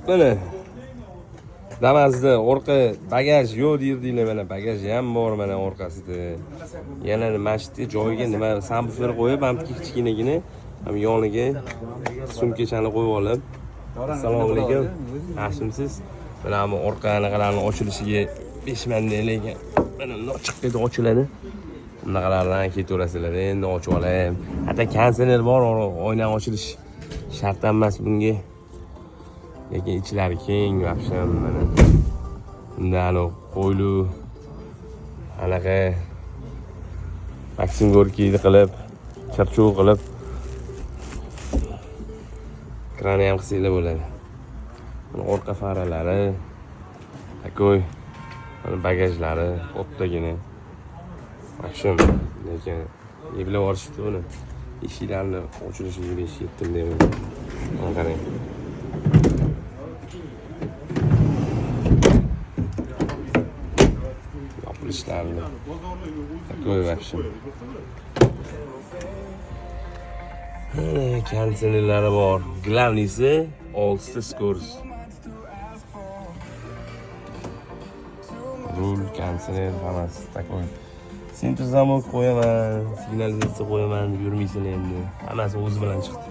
Mana Damas'da orqa bagaj yo'q derdinglar, mana bagaj ham bor mana orqasida. Yana masjidga joyiga nima sabuflar qo'yib, ham kichkinagina ham yoniga sumkachani qo'yib olib. Assalomu alaykum. Yaxshimisiz? Mana bu orqa anaqalarning ochilishiga 5 mandaylarga mana ochiq edi, ochiladi. Bunaqalardan ketaverasizlar, endi ochib olay. Hatto kanseler bor, oynaning ochilish shart emas bunga. Lekin ichlari keng vaqsham mana. Bundan qo'ylu anaqa Maxim Gorkiy qilib, charchuv qilib krani ham qilsanglar bo'ladi. Mana orqa faralari, takoy, mana bagajlari, o'ttagina. Vaqsham, lekin yeblab olishibdi buni. Eshiklarni ochilishiga 5-7 deyman. Mana qarang. Yopilishlarni. Takoy vaqsham. Kanselerlari bor. Glavnisi 6 skors. Rul, kanseler hammasi takoy. Sentr zamok qo'yaman, signalizatsiya qo'yaman, yurmaysan endi. Hammasi o'zi bilan chiqdi.